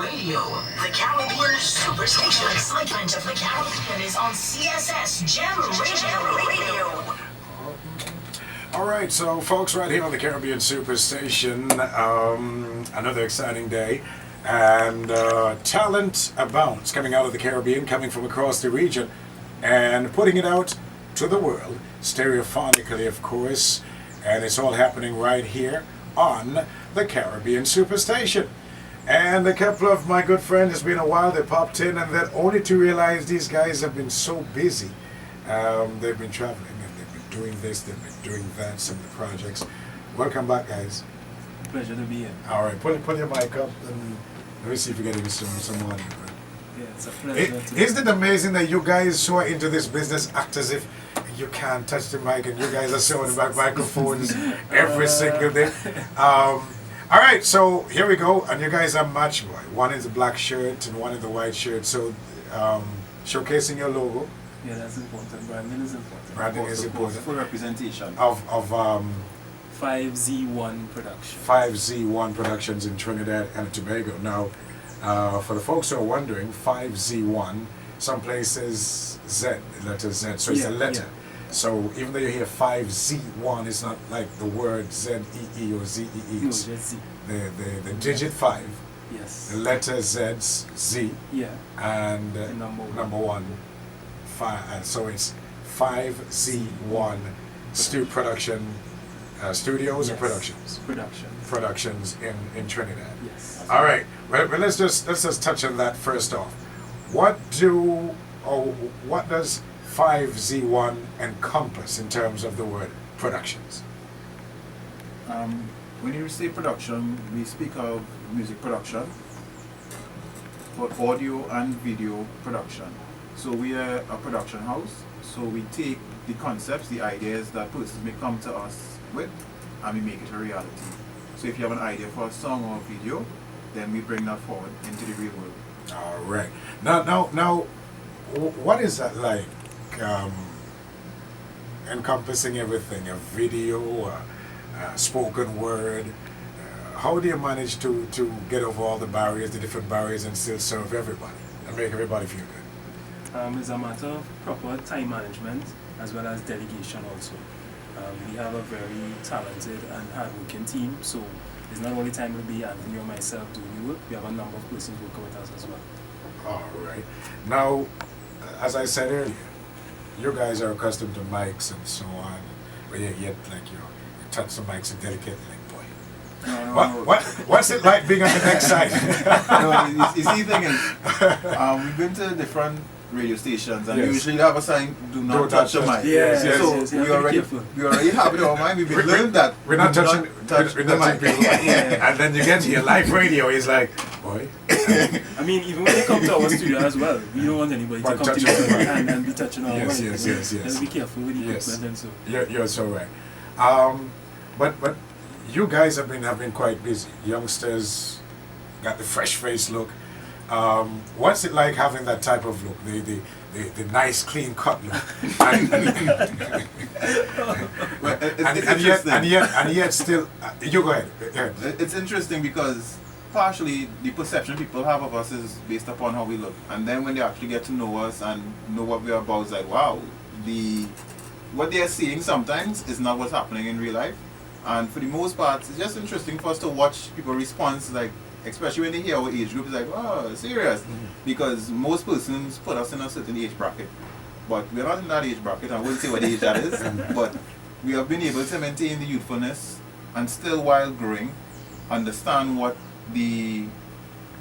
Radio, the Caribbean Superstation. Excitement of the Caribbean is on CSS Gem Radio. All right, so folks, right here on the Caribbean Superstation, another exciting day, and talent abounds coming out of the Caribbean, coming from across the region, and putting it out to the world, stereophonically, of course, and it's all happening right here on the Caribbean Superstation. And a couple of my good friends, it's been a while, they popped in, and then only to realize these guys have been so busy. They've been traveling, and they've been doing this, they've been doing that, some of the projects. Welcome back, guys. Pleasure to be here. All right, pull your mic up, and let me see if we get into some audio. Yeah, it's a pleasure. Isn't it amazing that you guys who are into this business act as if you can't touch the mic, and you guys are showing back microphones every single day? All right, so here we go, and you guys are matched. One in the black shirt and one in the white shirt. So showcasing your logo. Yeah, that's important. Branding is important. Branding is important. For representation. Of 5Z1 Productions. 5Z1 Productions in Trinidad and Tobago. Now, for the folks who are wondering, 5Z1, some places Z, letter Z, so it's a letter. Yeah. So even though you hear 5Z1, it's not like the word Z-E-E or Z-E-E. No, It's just Z. the digit 5, Yes. the letter Z's, Z, Yeah. and The number one. So it's 5Z1 Studios and Productions. Productions in Trinidad. Yes. All right. Well, let's just touch on that first off. What does 5Z1 encompass in terms of the word productions? When you say production, we speak of music production, but audio and video production. So we are a production house, so we take the concepts, the ideas that persons may come to us with, and we make it a reality. So if you have an idea for a song or a video, then we bring that forward into the real world. All right. Now, what is that like? Encompassing everything, a video, spoken word. How do you manage to get over all the barriers, the different barriers, and still serve everybody and make everybody feel good? It's a matter of proper time management as well as delegation also. We have a very talented and hardworking team, so it's not only time to be Anthony or myself doing the work, we have a number of persons working with us as well. All right. Now, as I said earlier, you guys are accustomed to mics and so on, but yet like you touch the mics and delicately, like, boy. What's it like being on the next side? No, you see, the thing is, we've been to different radio stations, and Yes. we usually have a sign, do not touch the mic. Yes, So yes, we you have to be already careful. have it in our mind. We've been learned that We're not do touching touch we're the not mic. touching people. Yeah. And then you get to your live radio, it's like, boy. I mean, even when they come to our studio as well, we don't want anybody to But come touch to our mic. and be touching our Yes, mic. yes. Just be careful with the Yes. equipment and so. You're so right. But you guys have been quite busy. Youngsters got the fresh face look. What's it like having that type of look? The nice clean cut look. Well, it's and interesting. yet still you go ahead. It's interesting because partially the perception people have of us is based upon how we look, and then when they actually get to know us and know what we're about, it's like, wow, what they are seeing sometimes is not what's happening in real life. And for the most part, it's just interesting for us to watch people respond, like, especially when they hear our age group, it's like, oh, serious. Because most persons put us in a certain age bracket. But we're not in that age bracket. I wouldn't say what age that is. But we have been able to maintain the youthfulness and still, while growing, understand what the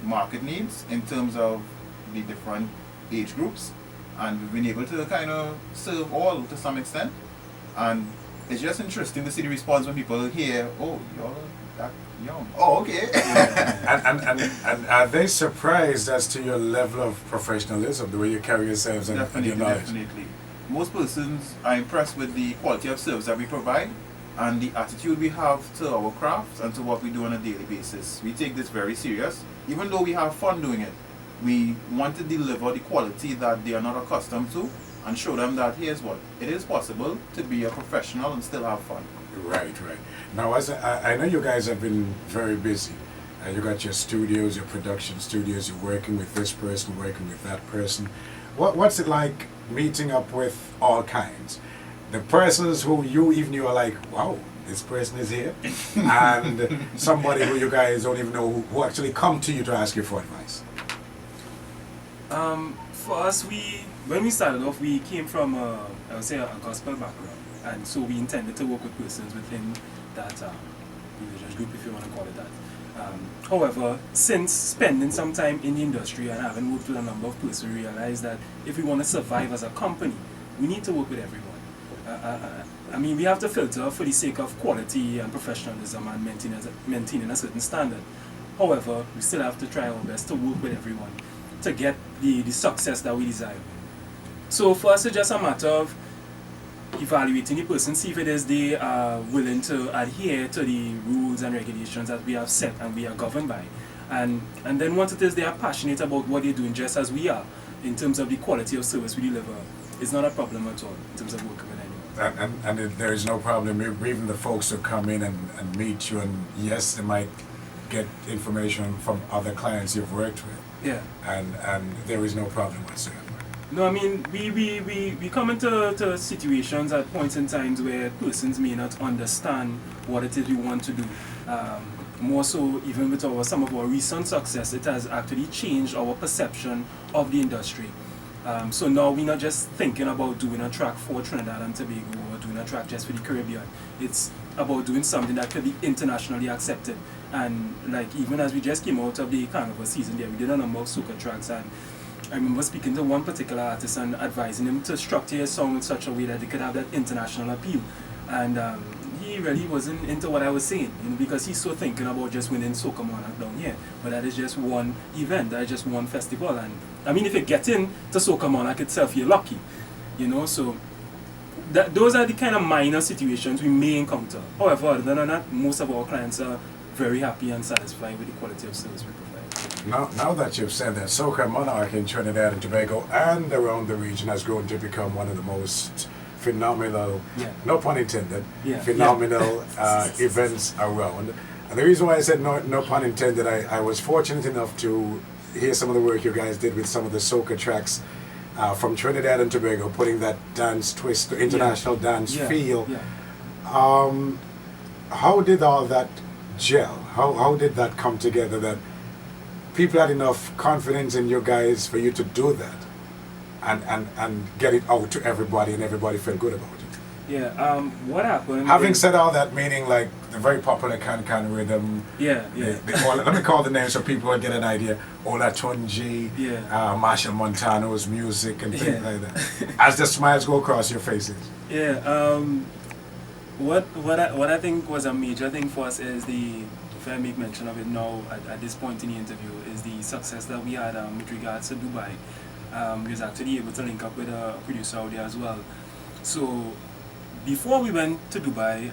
market needs in terms of the different age groups. And we've been able to kind of serve all to some extent. And it's just interesting to see the response when people hear, oh, you're that young. Oh, okay. and are they surprised as to your level of professionalism, the way you carry yourselves and your knowledge? Definitely. Most persons are impressed with the quality of service that we provide and the attitude we have to our craft and to what we do on a daily basis. We take this very serious. Even though we have fun doing it, we want to deliver the quality that they are not accustomed to and show them that here's what, it is possible to be a professional and still have fun. Right. Now, as I know you guys have been very busy, You got your studios, your production studios. You're working with this person, working with that person. What's it like meeting up with all kinds? The persons who you are like, wow, this person is here, and somebody who you guys don't even know who actually come to you to ask you for advice. For us, when we started off, we came from I would say a gospel background, and so we intended to work with persons within that religious group, if you want to call it that. However, since spending some time in the industry and having worked with a number of persons, we realized that if we want to survive as a company, we need to work with everyone. I mean, we have to filter for the sake of quality and professionalism and maintaining a certain standard. However, we still have to try our best to work with everyone to get the success that we desire. So for us, it's just a matter of evaluating the person, see if it is they are willing to adhere to the rules and regulations that we have set and we are governed by. And then once it is they are passionate about what they're doing, just as we are, in terms of the quality of service we deliver, it's not a problem at all in terms of working with anyone. And there is no problem, even the folks who come in and meet you, and yes, they might get information from other clients you've worked with. Yeah. And there is no problem whatsoever. No, I mean, we come into situations at points in times where persons may not understand what it is we want to do. More so, even with some of our recent success, it has actually changed our perception of the industry. So now we're not just thinking about doing a track for Trinidad and Tobago or doing a track just for the Caribbean. It's about doing something that could be internationally accepted. And like even as we just came out of the carnival season there, we did a number of soca tracks, and I remember speaking to one particular artist and advising him to structure his song in such a way that it could have that international appeal. And he really wasn't into what I was saying, because he's so thinking about just winning Soca Monarch down here. But that is just one event, that is just one festival. And I mean, if you get in to Soca Monarch itself, you're lucky, so those are the kind of minor situations we may encounter. However, other than that, most of our clients are very happy and satisfied with the quality of service we provide. Now that you've said that, Soca Monarch in Trinidad and Tobago and around the region has grown to become one of the most phenomenal, no pun intended, phenomenal events around. And the reason why I said no pun intended, I was fortunate enough to hear some of the work you guys did with some of the soca tracks from Trinidad and Tobago, putting that dance twist, international dance feel. How did all that gel? How did that come together, that people had enough confidence in you guys for you to do that and get it out to everybody, and everybody felt good about it? What happened? Having said all that, meaning like the very popular Can rhythm. Let me call the names so people will get an idea. Ola Tunji, Marshall Montano's music and things like that. As the smiles go across your faces. What I think was a major thing for us is if I make mention of it now at this point in the interview, is the success that we had with regards to Dubai. We was actually able to link up with a producer out there as well. So before we went to Dubai,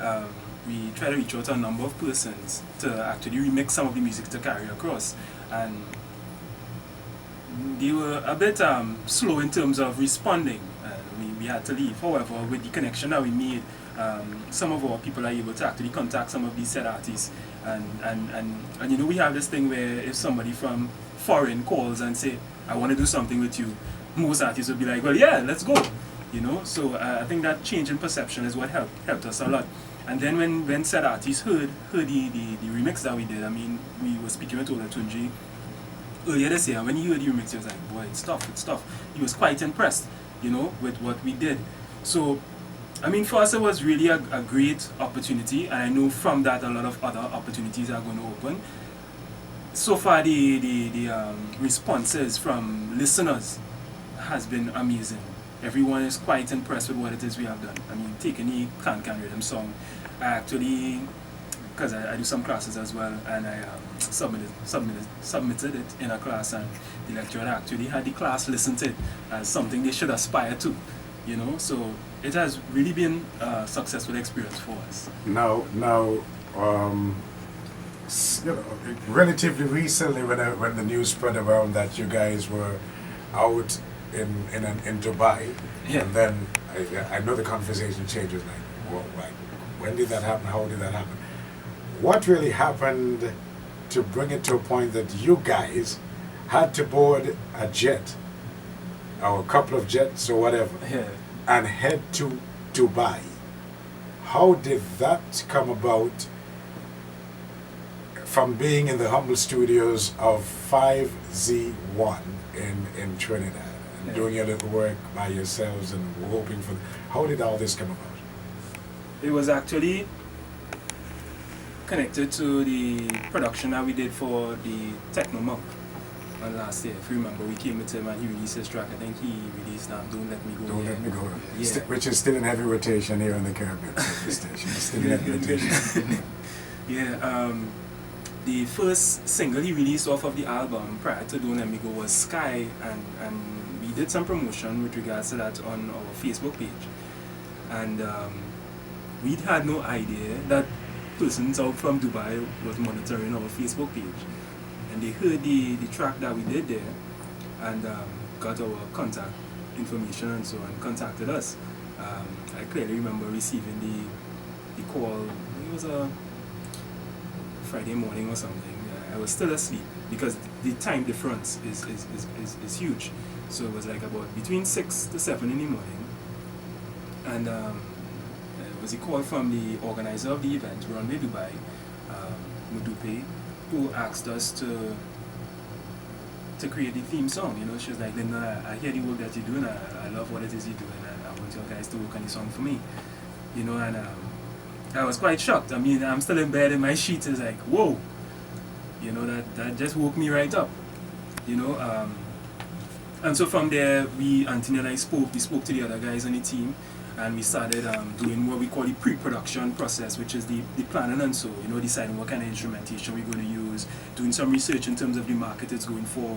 we tried to reach out to a number of persons to actually remix some of the music to carry across, and they were a bit slow in terms of responding. We had to leave. However, with the connection that we made, some of our people are able to actually contact some of these said artists, and we have this thing where if somebody from foreign calls and say, I want to do something with you, most artists would be like, well, yeah, let's go. So I think that change in perception is what helped us a lot. And then when said artists heard the remix that we did, I mean, we were speaking with Ola Tunji earlier this year, and when he heard the remix, he was like, boy, it's tough. He was quite impressed, with what we did. So, I mean, for us, it was really a great opportunity, and I know from that a lot of other opportunities are going to open. So far, the responses from listeners has been amazing. Everyone is quite impressed with what it is we have done. I mean, taking the Can Rhythm song, I actually, because I do some classes as well, and I submitted it in a class, and the lecturer actually had the class listen to it as something they should aspire to, So it has really been a successful experience for us. Now, relatively recently, when the news spread around that you guys were out in Dubai, and then I know the conversation changes, like when did that happen? How did that happen? What really happened to bring it to a point that you guys had to board a jet or a couple of jets or whatever Yeah. and head to Dubai. How did that come about from being in the humble studios of 5Z1 in Trinidad and Yeah. doing your little work by yourselves and hoping for... How did all this come about? It was actually connected to the production that we did for the Techno Monk on last year. If you remember, we came with him and he released his track. I think he released Don't Let Me Go. Don't Yeah. Let Me Go. Yeah. Which is still in heavy rotation here in the Caribbean station. It's still in heavy rotation. Yeah, the first single he released off of the album prior to Don't Let Me Go was Sky, and we did some promotion with regards to that on our Facebook page. And we had no idea that persons out from Dubai was monitoring our Facebook page. And they heard the track that we did there and got our contact information and so on, contacted us. I clearly remember receiving the call. It was a Friday morning or something. I was still asleep because the time difference is huge. So it was like about between 6 to 7 in the morning. And it was a call from the organizer of the event, Runway Dubai, Mudupe, who asked us to create the theme song. You know, she was like, Linda, I hear the work that you're doing. I love what it is you're doing, and I want you guys to work on the song for me. You know, and I was quite shocked. I mean, I'm still in bed in my sheets. It's like, whoa, you know, that just woke me right up. You know, and so from there, Anthony and I spoke. We spoke to the other guys on the team, and we started doing what we call the pre-production process, which is the planning and so, you know, deciding what kind of instrumentation we're going to use, doing some research in terms of the market it's going for.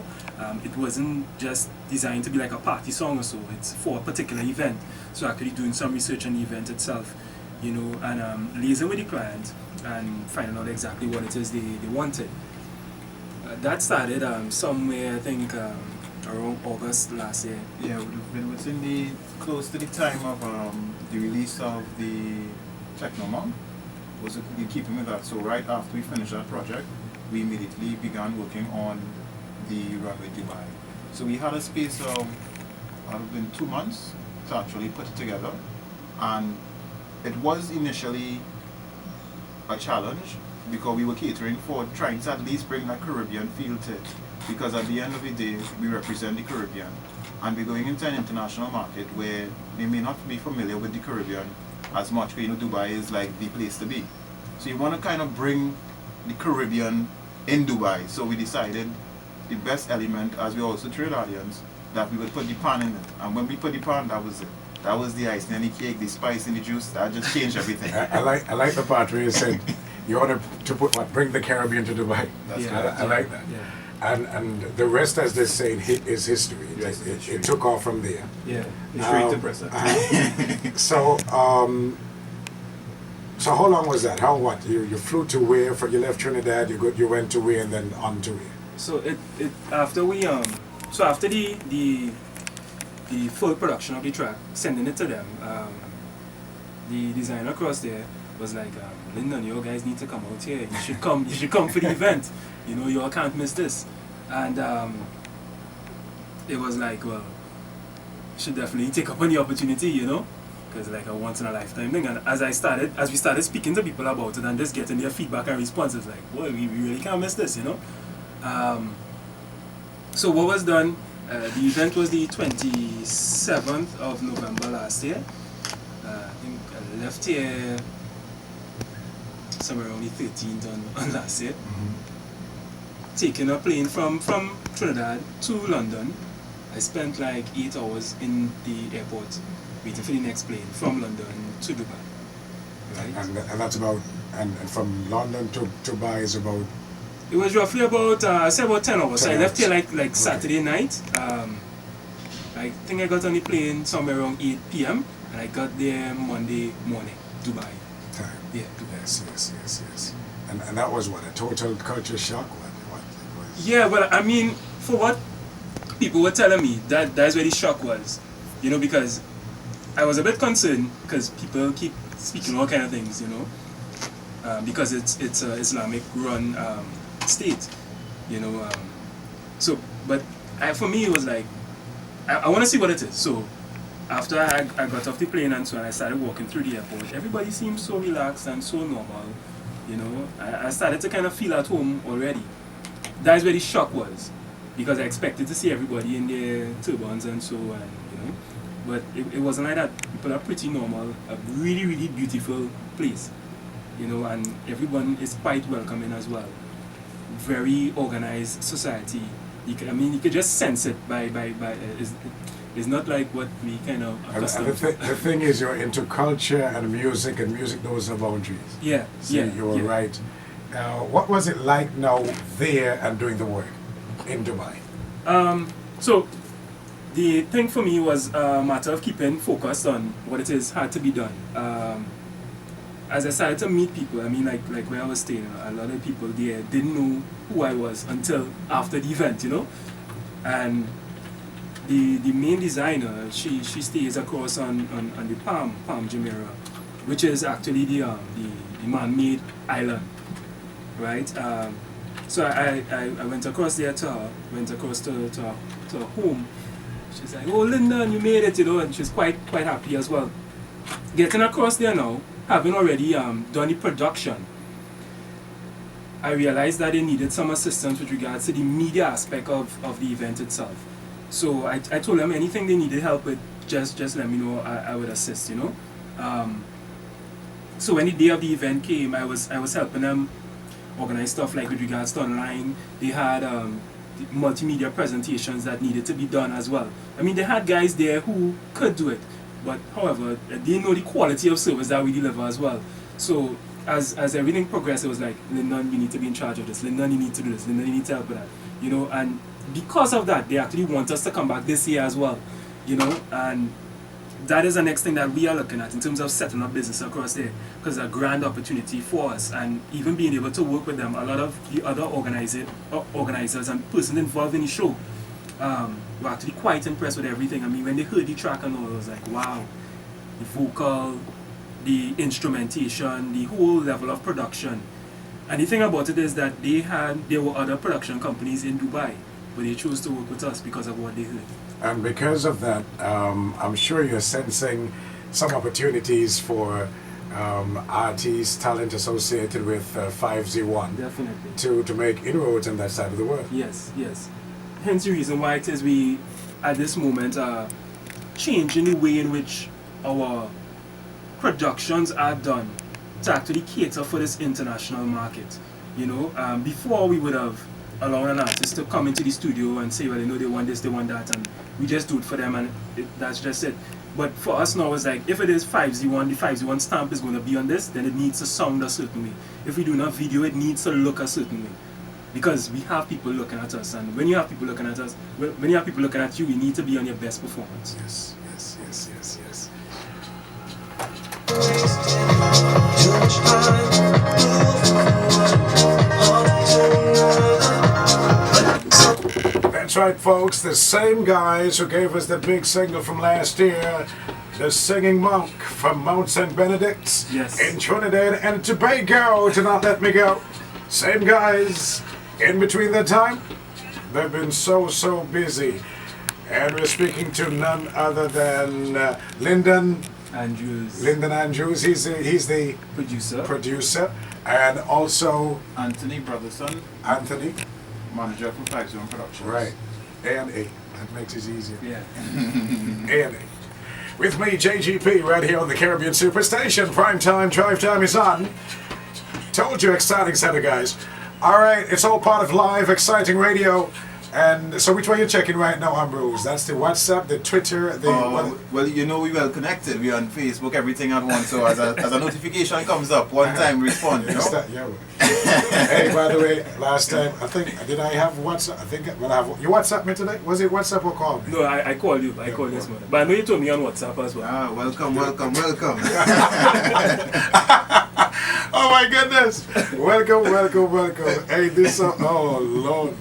It wasn't just designed to be like a party song or so, it's for a particular event. So actually doing some research on the event itself, you know, and liaising with the client and finding out exactly what it is they wanted. That started somewhere, I think, around August last year. Yeah, it would have been within close to the time of the release of the Techno Monk. Was in keeping with that. So right after we finished that project, we immediately began working on the Runway Dubai. So we had a space of, it had been 2 months to actually put it together, and it was initially a challenge because we were catering for trying to at least bring a Caribbean feel to it. Because at the end of the day, we represent the Caribbean, and we're going into an international market where they may not be familiar with the Caribbean as much. You know, Dubai is like the place to be. So you want to kind of bring the Caribbean in Dubai. So we decided the best element, as we're also Trinidadians, that we would put the pan in it. And when we put the pan, that was it. That was the icing and the cake, the spice and the juice. That just changed everything. I like the part where you said you ought to put what, bring the Caribbean to Dubai. That's Yeah. correct. I like that. Yeah. And the rest, as they say, is history. Yes, it's It history. took off from there. Yeah. Straight to press. So how long was that? What? You flew to where? You left Trinidad. You went to where and then on to where? So it after we after the full production of the track, sending it to them, the designer across there was like, Lyndon, you guys need to come out here. You should come for the event. You know, you all can't miss this. And it was like, well, you should definitely take up on the opportunity, you know, because like a once in a lifetime thing. And as we started speaking to people about it and just getting their feedback and responses, like, boy, we really can't miss this, you know. So what was done, the event was the 27th of November last year. I think I left here somewhere around the 13th on last year. Taking a plane from Trinidad to London. I spent like 8 hours in the airport waiting for the next plane from London to Dubai. Right? And that's about, and from London to Dubai is about... It was roughly about, I say about 10 hours. 10 I left here hours. like Saturday night. I think I got on the plane somewhere around 8 p.m. and I got there Monday morning, Dubai. time. Yeah, Dubai. Yes. And that was what, a total culture shock? What it was? Yeah, well, I mean, for what people were telling me, that's where the shock was. You know, because I was a bit concerned because people keep speaking all kind of things, you know. Because it's a Islamic run state, you know. So, but for me, it was like, I want to see what it is. So, after I got off the plane and so on, I started walking through the airport. Everybody seemed so relaxed and so normal, you know. I started to kind of feel at home already. That's where the shock was, because I expected to see everybody in their turbans and so on, you know. But it wasn't like that. People are pretty normal. A really, really beautiful place, you know, and everyone is quite welcoming as well. Very organized society. You could just sense it by it's not like what we kind of And accustomed the, to. the thing is, you're into culture and music knows no boundaries. Yeah, See, yeah. you were yeah. right. What was it like now there and doing the work in Dubai? So the thing for me was a matter of keeping focused on what it is had to be done. As I started to meet people, I mean, like where I was staying, a lot of people there didn't know who I was until after the event, you know. And the main designer, she stays across on the Palm Jumeirah, which is actually the man-made island, right? So I went across there to her, went across to her home. She's like, "Oh, Lyndon, you made it," you know, and she's quite happy as well. Getting across there now, having already done the production, I realized that they needed some assistance with regards to the media aspect of the event itself. So I told them anything they needed help with, just let me know, I would assist, you know. So when the day of the event came, I was helping them organize stuff like with regards to online. They had multimedia presentations that needed to be done as well. I mean, they had guys there who could do it, but however, they know the quality of service that we deliver as well. So as everything progressed, it was like, Lyndon, you need to be in charge of this. Lyndon, you need to do this. Lyndon, you need to help with that. You know, and because of that, they actually want us to come back this year as well. You know, and that is the next thing that we are looking at in terms of setting up business across there, because it's a grand opportunity for us, and even being able to work with them. A lot of the other organizers and persons involved in the show were actually quite impressed with everything. I mean, when they heard the track and all, it was like, wow, the vocal, the instrumentation, the whole level of production. And the thing about it is that there were other production companies in Dubai, but they chose to work with us because of what they heard. And because of that, I'm sure you're sensing some opportunities for artists, talent associated with 5Z1 Definitely. to make inroads in that side of the world. Yes. Hence the reason why it is we, at this moment, are changing the way in which our productions are done to actually cater for this international market. You know, before we would have allowed an artist to come into the studio and say, well, you know, they want this, they want that, and we just do it for them, and that's just it. But for us now, it's like, if it is 5Z1, the 5Z1 stamp is going to be on this, then it needs to sound a certain way. If we do not video, it needs to look a certain way. Because we have people looking at us, and when you have people looking at us, when you have people looking at you, you need to be on your best performance. Yes. That's right, folks. The same guys who gave us the big single from last year, The Singing Monk from Mount St. Benedict's in Trinidad and Tobago, To Not Let Me Go. Same guys. In between that time, they've been so busy. And we're speaking to none other than Lyndon Andrews. Lyndon Andrews. He's the producer. And also Anthony Brotherson, Anthony, manager for 5Z1 Productions. right. A&A. That makes it easier. Yeah. A&A. With me, JGP, right here on the Caribbean Superstation. Prime time, drive time is on. Told you, exciting set of guys. All right, it's all part of live, exciting radio. And so which one are you checking right now, Ambrose? That's the WhatsApp, the Twitter, the... well, you know, we well connected. We're on Facebook, everything at once. So as a notification comes up, one time we respond, you know? Yeah. Hey, by the way, last time, I think, did I have WhatsApp? I think, well, I have... You WhatsApp me today? Was it WhatsApp or call me? No, I called you. I called this morning. But I know you told me on WhatsApp as well. Ah, welcome. Oh my goodness! Welcome. Hey, this oh Lord.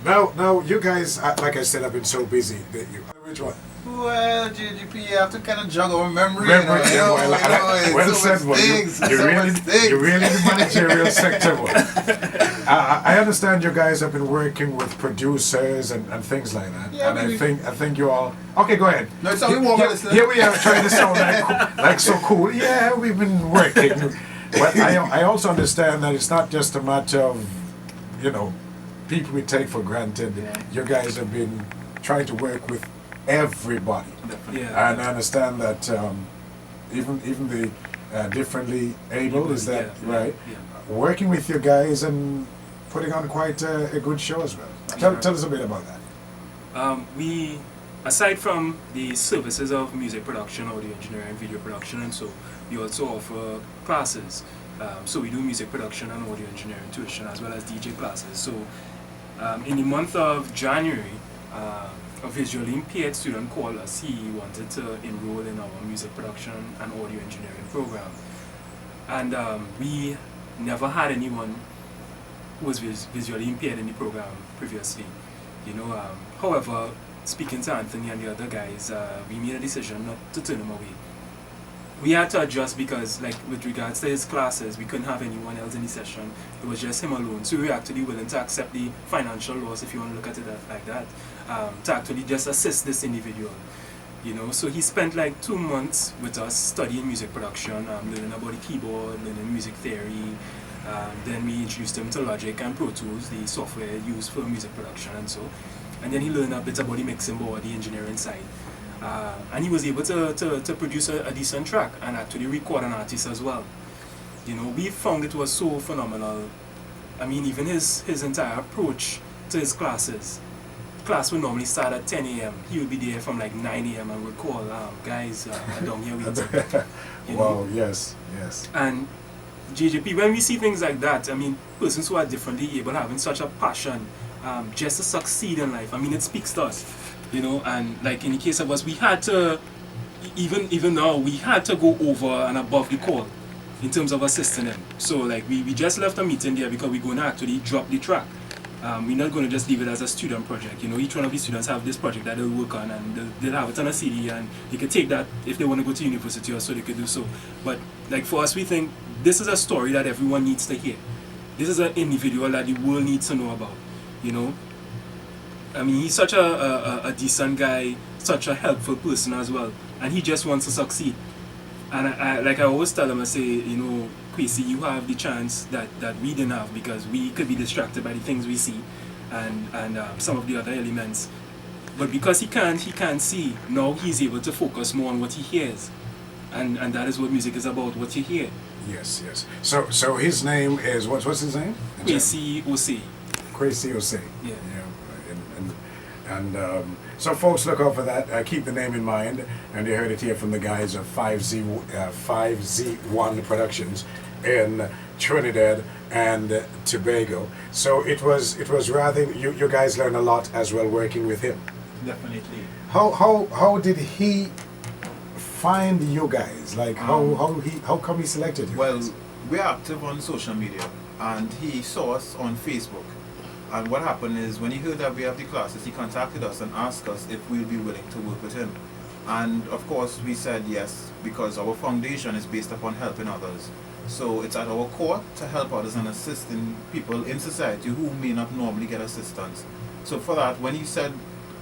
Now, you guys, like I said, have been so busy that you. Which one? Well, JGP, you have to kind of jog our memory. Well it's said, so well, much things, you so really, much things. you're really the managerial sector. I understand you guys have been working with producers and things like that. Yeah, and we- I think you all. Okay, go ahead. No, it's only one minute. Here we are trying to sound like so cool. Yeah, we've been working. But I also understand that it's not just a matter of, people we take for granted. Yeah. You guys have been trying to work with everybody. Yeah. And I understand that even the differently able, is that right? Yeah. Working with you guys and putting on quite a good show as well. Tell us a bit about that. We, aside from the services of music production, audio engineering, video production, and so, we also offer classes. So we do music production and audio engineering tuition as well as DJ classes. So in the month of January, a visually impaired student called us. He wanted to enroll in our music production and audio engineering program. And we never had anyone who was visually impaired in the program previously. However, speaking to Anthony and the other guys, we made a decision not to turn him away. We had to adjust because, with regards to his classes, we couldn't have anyone else in the session. It was just him alone. So we were actually willing to accept the financial loss, if you want to look at it like that, to actually just assist this individual. So he spent 2 months with us studying music production, learning about the keyboard, learning music theory. Then we introduced him to Logic and Pro Tools, the software used for music production and so. And then he learned a bit about the mixing board, the engineering side. And he was able to produce a decent track and actually record an artist as well. We found it was so phenomenal. I mean, even his entire approach to his classes. Class would normally start at 10 a.m. He would be there from 9 a.m. and would call, guys, down here waiting. Wow, yes. And JJP, when we see things like that, I mean, persons who are differently able, having such a passion just to succeed in life, I mean, it speaks to us. And in the case of us, we had to, even now, we had to go over and above the call in terms of assisting him. So we just left a meeting there because we're going to actually drop the track. We're not going to just leave it as a student project. Each one of these students have this project that they'll work on and they'll have it on a CD and they could take that if they want to go to university or so they could do so. But for us, we think this is a story that everyone needs to hear. This is an individual that the world needs to know about. I mean, he's such a decent guy, such a helpful person as well, and he just wants to succeed. And I always tell him, I say, Kwesi, you have the chance that we didn't have because we could be distracted by the things we see and some of the other elements. But because he can't see, now he's able to focus more on what he hears. And that is what music is about, what you hear. Yes. So his name is, what's his name? Kwesi Osei. Kwesi Osei. Yeah. So folks, look out for that. Keep the name in mind. And you heard it here from the guys of 5Z1 Productions in Trinidad and Tobago. So it was rather, you guys learned a lot as well working with him. Definitely. How did he find you guys? How come he selected you? Well, guys? we're active on social media, and he saw us on Facebook. And what happened is, when he heard that we have the classes, he contacted us and asked us if we'll be willing to work with him. And of course, we said yes, because our foundation is based upon helping others. So it's at our core to help others and assisting people in society who may not normally get assistance. So for that, when he said,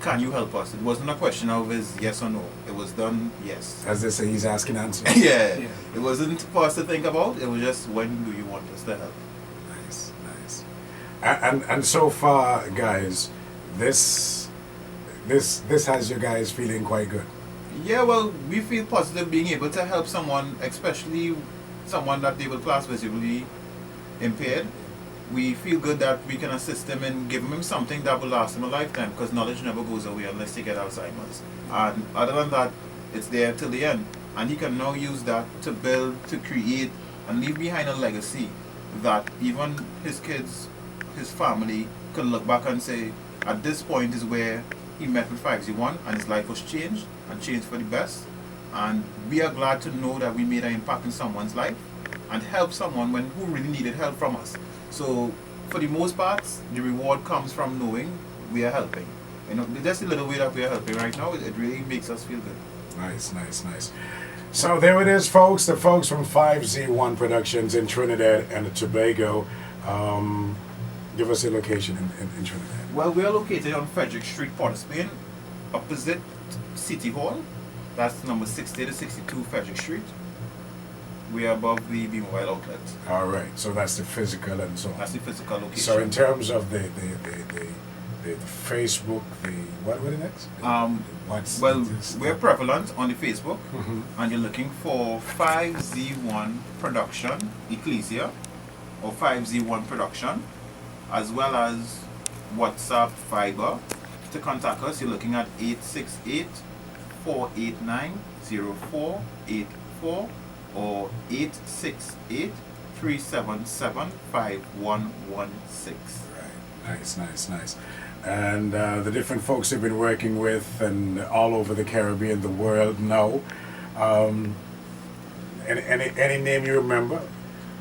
can you help us? It wasn't a question of his yes or no. It was done yes. As they say, he's asking answers. Yeah. It wasn't for us to think about. It was just, when do you want us to help? Nice. And so far, guys, this has you guys feeling quite good. Yeah, well, we feel positive being able to help someone, especially someone that they will class visibly impaired. We feel good that we can assist them in giving them something that will last them a lifetime, because knowledge never goes away unless they get Alzheimer's. And other than that, it's there till the end. And he can now use that to build, to create, and leave behind a legacy that even his kids, his family, can look back and say, at this point is where he met with 5Z1 and his life was changed, and changed for the best. And we are glad to know that we made an impact in someone's life and help someone who really needed help from us. So for the most part, the reward comes from knowing we are helping. You know, just the little way that we are helping right now, it really makes us feel good. Nice, nice, nice. So there it is, folks. The folks from 5Z1 Productions in Trinidad and Tobago. Give us a location in Trinidad. Well, we are located on Frederick Street, Port of Spain, opposite City Hall. That's number 60 to 62 Frederick Street. We are above the B-Mobile outlet. All right. So that's the physical and so on. That's the physical location. So in terms of the Facebook, what were the next? What's Well, this? we're prevalent on the Facebook, Mhm. and you're looking for 5Z1 Production Ecclesia or 5Z1 Production, as well as WhatsApp Fiber. To contact us, you're looking at 868-489-0484 or 868-377-5116. Right. Nice, nice, nice. And the different folks you've been working with and all over the Caribbean, the world know. Any name you remember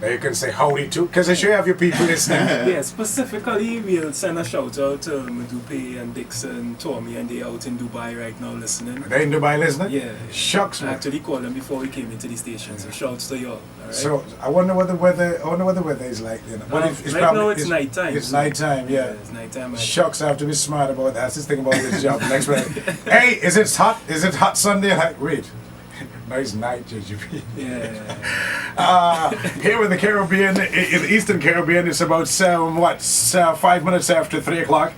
that you can say howdy to? Because I sure you have your people listening. Yeah, specifically, we'll send a shout out to Madupe and Dixon, Tommy, and they out in Dubai right now listening. They in Dubai listening? Yeah. Shucks, I man. actually called them before we came into the station, so shouts to y'all. Alright? So I wonder what the weather. Is like. You know, but Right now it's nighttime. It's nighttime, yeah. It's nighttime. Shucks, I have to be smart about that. That's the thing about this job. Next minute, hey, is it hot? Is it hot Sunday? Like, wait, no, it's night, JGP. Yeah. Here in the Caribbean, in the Eastern Caribbean, it's about 5 minutes after 3 o'clock.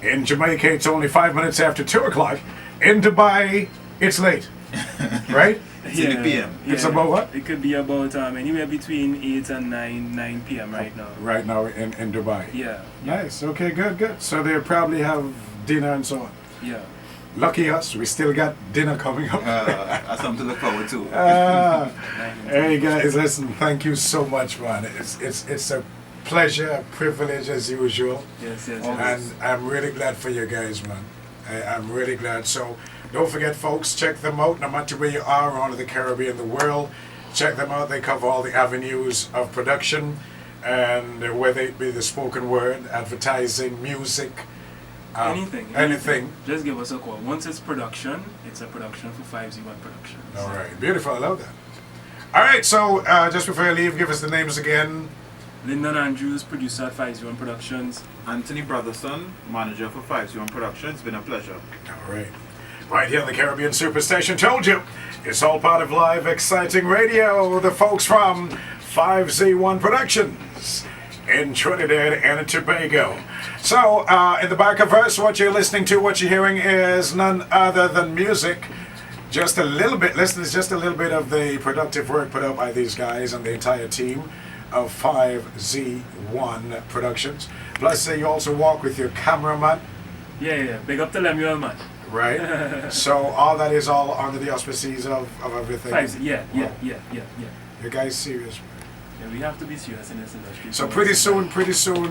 In Jamaica, it's only 5 minutes after 2 o'clock. In Dubai, it's late, right? It's in the PM. It's about what? It could be about anywhere between 8 and 9 p.m. right now. Right now in Dubai. Yeah. Nice. Okay, good. So they probably have dinner and so on. Yeah. Lucky us, we still got dinner coming up. That's something to look forward to. Hey guys, listen, thank you so much, man. It's a pleasure, a privilege as usual. Yes. And I'm really glad for you guys, man. I'm really glad. So don't forget, folks, check them out no matter where you are around the Caribbean, the world. Check them out. They cover all the avenues of production, and whether it be the spoken word, advertising, music, anything. Just give us a call. Once it's production, it's a production for 5Z1 Productions. All right, beautiful. I love that. All right, so just before I leave, give us the names again. Lyndon Andrews, producer at 5Z1 Productions. Anthony Brotherson, manager for 5Z1 Productions. It's been a pleasure. All right. Right here on the Caribbean Superstation. Told you, it's all part of live, exciting radio. The folks from 5Z1 Productions in Trinidad and Tobago. So, in the back of us, what you're listening to, what you're hearing is none other than music. Just a little bit, listen, it's just a little bit of the productive work put out by these guys and the entire team of 5Z1 Productions. Plus, you also walk with your cameraman. Yeah. Big up to Lemuel, man. Right? So, all that is all under the auspices of everything. Yeah. You guys serious? Yeah, we have to be serious in this industry. So pretty soon,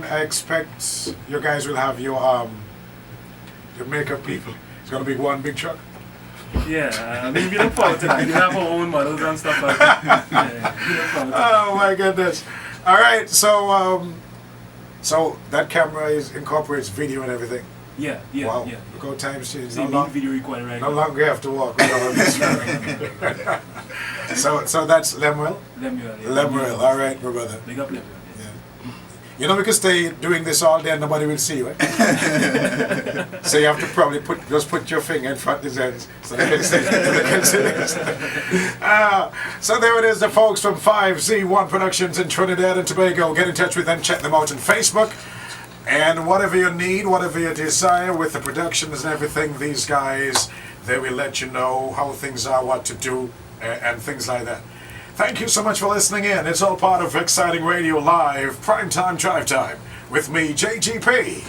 I expect you guys will have your makeup people. It's gonna be one big truck. Yeah, I mean, we look forward to that. We have our own models and stuff like that. Yeah, we look forward to that. Oh my goodness! All right, so that camera incorporates video and everything. Yeah. Wow! Look how times change. Same video recording right No now. longer have to walk. So that's Lemuel. Lemuel. All right, my brother. Big up Lemuel. Yeah. You know, we could stay doing this all day and nobody will see you, eh? So you have to probably put your finger in front of his hands so they can see this. So there it is, the folks from 5Z1 Productions in Trinidad and Tobago. Get in touch with them, check them out on Facebook. And whatever you need, whatever you desire with the productions and everything, these guys, they will let you know how things are, what to do, and things like that. Thank you so much for listening in. It's all part of Exciting Radio Live, Primetime Drive Time, with me, JGP.